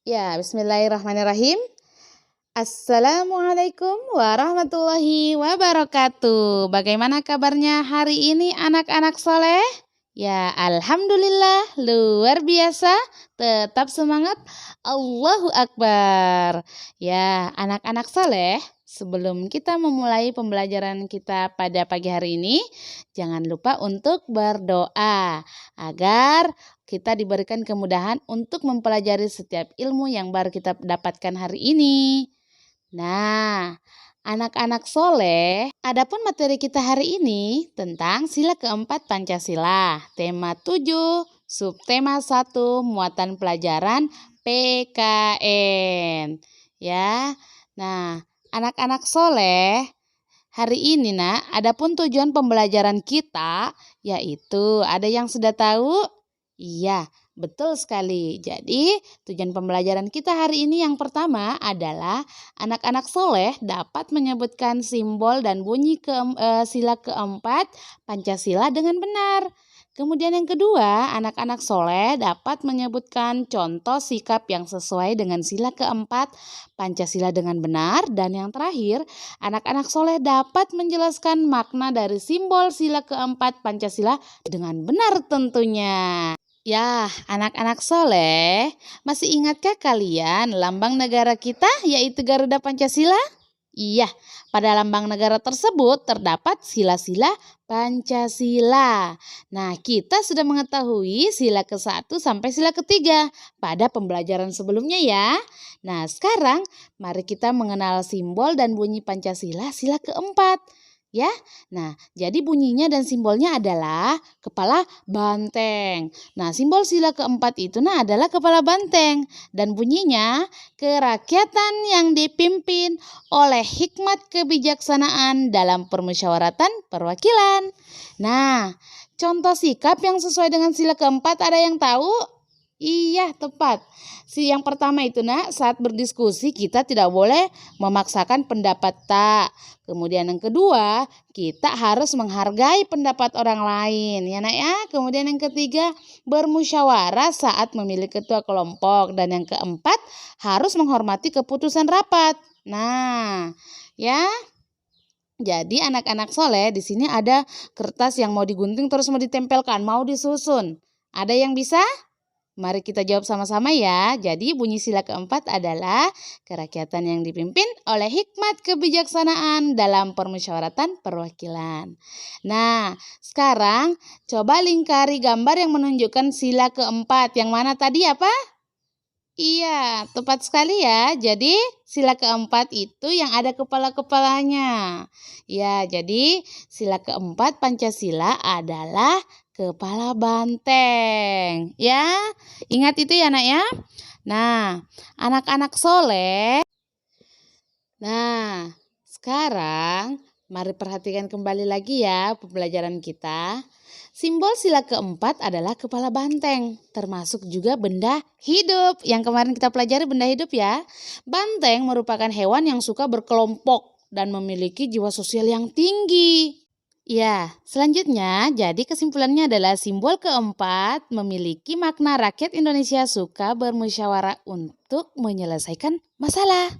Ya, bismillahirrahmanirrahim. Assalamualaikum warahmatullahi wabarakatuh. Bagaimana kabarnya hari ini anak-anak soleh? Ya, alhamdulillah luar biasa. Tetap semangat. Allahu Akbar. Ya, anak-anak soleh, sebelum kita memulai pembelajaran kita pada pagi hari ini, jangan lupa untuk berdoa agar kita diberikan kemudahan untuk mempelajari setiap ilmu yang baru kita dapatkan hari ini. Nah, anak-anak soleh, adapun materi kita hari ini tentang sila keempat Pancasila, tema 7, subtema 1, muatan pelajaran PKN. Ya, nah, anak-anak soleh, hari ini adapun tujuan pembelajaran kita, yaitu ada yang sudah tahu? Iya, betul sekali. Jadi, tujuan pembelajaran kita hari ini yang pertama adalah anak-anak soleh dapat menyebutkan simbol dan bunyi sila keempat Pancasila dengan benar. Kemudian yang kedua, anak-anak soleh dapat menyebutkan contoh sikap yang sesuai dengan sila keempat Pancasila dengan benar. Dan yang terakhir, anak-anak soleh dapat menjelaskan makna dari simbol sila keempat Pancasila dengan benar tentunya. Ya, anak-anak soleh, masih ingatkah kalian lambang negara kita yaitu Garuda Pancasila? Iya, pada lambang negara tersebut terdapat sila-sila Pancasila. Nah, kita sudah mengetahui sila ke-1 sampai sila ke-3 pada pembelajaran sebelumnya ya. Nah, sekarang mari kita mengenal simbol dan bunyi Pancasila sila keempat. Ya, nah jadi bunyinya dan simbolnya adalah kepala banteng. Nah, simbol sila keempat itu adalah kepala banteng dan bunyinya kerakyatan yang dipimpin oleh hikmat kebijaksanaan dalam permusyawaratan perwakilan. Nah, contoh sikap yang sesuai dengan sila keempat ada yang tahu? Iya, tepat. Yang pertama itu saat berdiskusi kita tidak boleh memaksakan pendapat tak. Kemudian yang kedua, kita harus menghargai pendapat orang lain, ya ya. Kemudian yang ketiga, bermusyawarah saat memilih ketua kelompok. Dan yang keempat, harus menghormati keputusan rapat. Nah, ya. Jadi anak-anak soleh di sini ada kertas yang mau digunting terus mau ditempelkan, mau disusun. Ada yang bisa? Mari kita jawab sama-sama ya. Jadi bunyi sila keempat adalah kerakyatan yang dipimpin oleh hikmat kebijaksanaan dalam permusyawaratan perwakilan. Nah, sekarang coba lingkari gambar yang menunjukkan sila keempat. Yang mana tadi apa? Iya, tepat sekali ya. Jadi sila keempat itu yang ada kepala-kepalanya. Ya, jadi sila keempat Pancasila adalah kepala banteng. Ya, ingat itu ya nak ya. Nah, anak-anak soleh. Nah, sekarang mari perhatikan kembali lagi ya pembelajaran kita. Simbol sila keempat adalah kepala banteng, termasuk juga benda hidup. Yang kemarin kita pelajari benda hidup ya. Banteng merupakan hewan yang suka berkelompok dan memiliki jiwa sosial yang tinggi. Ya, selanjutnya jadi kesimpulannya adalah simbol keempat memiliki makna rakyat Indonesia suka bermusyawarah untuk menyelesaikan masalah.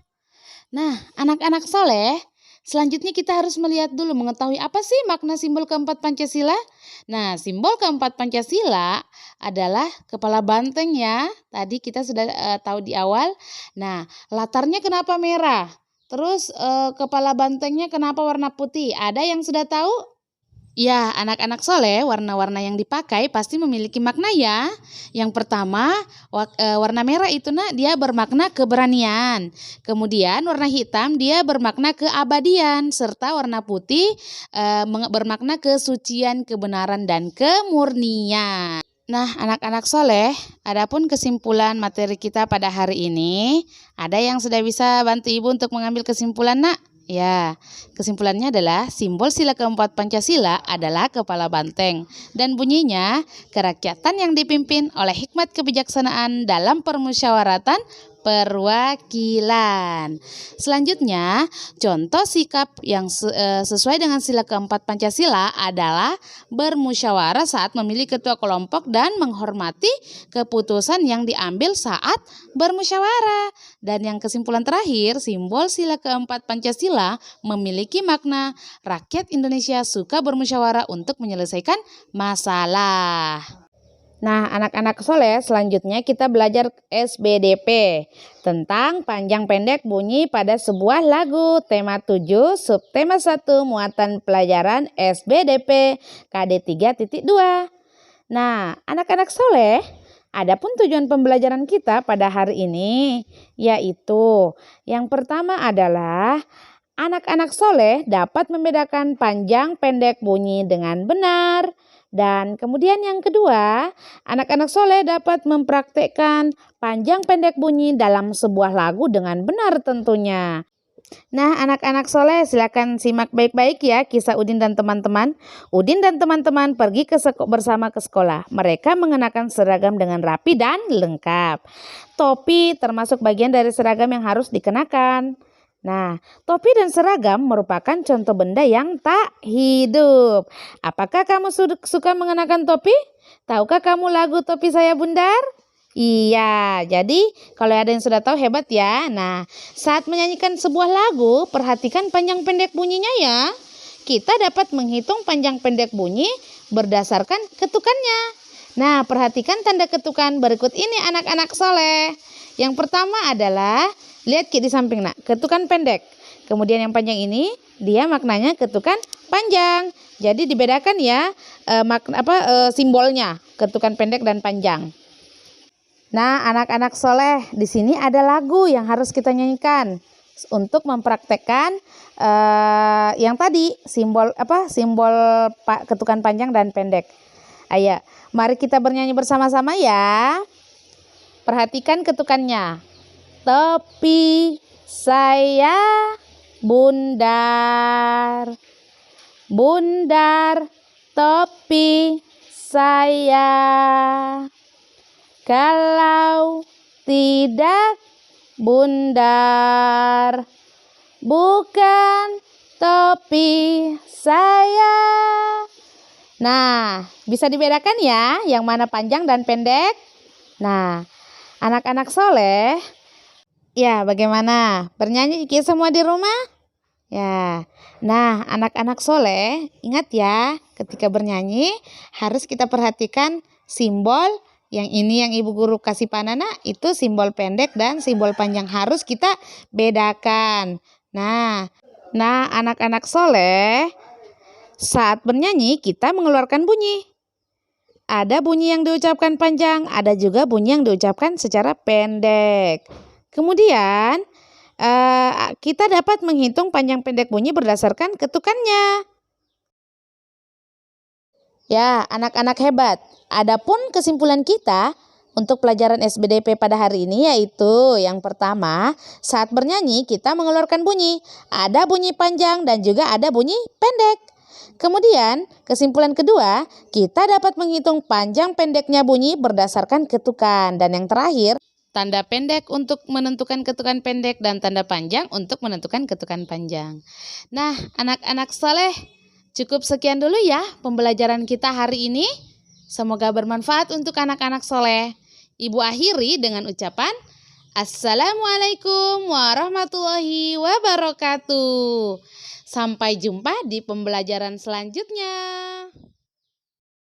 Nah, anak-anak soleh, selanjutnya kita harus melihat dulu mengetahui apa sih makna simbol keempat Pancasila. Nah, simbol keempat Pancasila adalah kepala banteng ya. Tadi kita sudah tahu di awal. Nah, latarnya kenapa merah? Terus kepala bantengnya kenapa warna putih? Ada yang sudah tahu? Ya, anak-anak soleh, warna-warna yang dipakai pasti memiliki makna ya. Yang pertama, warna merah itu dia bermakna keberanian. Kemudian warna hitam dia bermakna keabadian. Serta warna putih bermakna kesucian, kebenaran, dan kemurnian. Nah, anak-anak soleh, adapun kesimpulan materi kita pada hari ini, ada yang sudah bisa bantu ibu untuk mengambil kesimpulan nak? Ya, kesimpulannya adalah simbol sila keempat Pancasila adalah kepala banteng dan bunyinya kerakyatan yang dipimpin oleh hikmat kebijaksanaan dalam permusyawaratan perwakilan. Selanjutnya, contoh sikap yang sesuai dengan sila keempat Pancasila adalah bermusyawarah saat memilih ketua kelompok dan menghormati keputusan yang diambil saat bermusyawarah. Dan yang kesimpulan terakhir, simbol sila keempat Pancasila memiliki makna rakyat Indonesia suka bermusyawarah untuk menyelesaikan masalah. Nah, anak-anak soleh, selanjutnya kita belajar SBDP tentang panjang pendek bunyi pada sebuah lagu. Tema 7, subtema 1, muatan pelajaran SBDP KD 3.2. Nah, anak-anak soleh, adapun tujuan pembelajaran kita pada hari ini, yaitu yang pertama adalah anak-anak soleh dapat membedakan panjang pendek bunyi dengan benar. Dan kemudian yang kedua, anak-anak soleh dapat mempraktekkan panjang pendek bunyi dalam sebuah lagu dengan benar tentunya. Nah, anak-anak soleh, silakan simak baik-baik ya kisah Udin dan teman-teman. Udin dan teman-teman pergi bersama ke sekolah. Mereka mengenakan seragam dengan rapi dan lengkap. Topi termasuk bagian dari seragam yang harus dikenakan. Nah, topi dan seragam merupakan contoh benda yang tak hidup. Apakah kamu suka mengenakan topi? Tahukah kamu lagu Topi Saya Bundar? Iya, jadi kalau ada yang sudah tahu hebat ya. Nah, saat menyanyikan sebuah lagu, perhatikan panjang pendek bunyinya ya. Kita dapat menghitung panjang pendek bunyi berdasarkan ketukannya. Nah, perhatikan tanda ketukan berikut ini anak-anak soleh. Yang pertama adalah, lihat di samping nak, ketukan pendek. Kemudian yang panjang ini, dia maknanya ketukan panjang. Jadi dibedakan ya simbolnya, ketukan pendek dan panjang. Nah, anak-anak soleh, di sini ada lagu yang harus kita nyanyikan untuk mempraktekkan yang tadi simbol ketukan panjang dan pendek. Ayo, mari kita bernyanyi bersama-sama ya. Perhatikan ketukannya. Topi saya bundar, bundar topi saya. Kalau tidak bundar, bukan topi saya. Nah, bisa dibedakan ya yang mana panjang dan pendek? Nah, anak-anak soleh, ya bagaimana? Bernyanyi semua di rumah? Ya, nah anak-anak soleh, ingat ya, ketika bernyanyi harus kita perhatikan simbol yang ini yang ibu guru kasih panana, itu simbol pendek dan simbol panjang harus kita bedakan. Nah anak-anak soleh, saat bernyanyi kita mengeluarkan bunyi. Ada bunyi yang diucapkan panjang, ada juga bunyi yang diucapkan secara pendek. Kemudian kita dapat menghitung panjang pendek bunyi berdasarkan ketukannya. Ya, anak-anak hebat. Adapun kesimpulan kita untuk pelajaran SBDP pada hari ini yaitu yang pertama, saat bernyanyi kita mengeluarkan bunyi. Ada bunyi panjang dan juga ada bunyi pendek. Kemudian, kesimpulan kedua, kita dapat menghitung panjang pendeknya bunyi berdasarkan ketukan. Dan yang terakhir, tanda pendek untuk menentukan ketukan pendek dan tanda panjang untuk menentukan ketukan panjang. Nah, anak-anak soleh, cukup sekian dulu ya pembelajaran kita hari ini. Semoga bermanfaat untuk anak-anak soleh. Ibu akhiri dengan ucapan Assalamualaikum warahmatullahi wabarakatuh. Sampai jumpa di pembelajaran selanjutnya.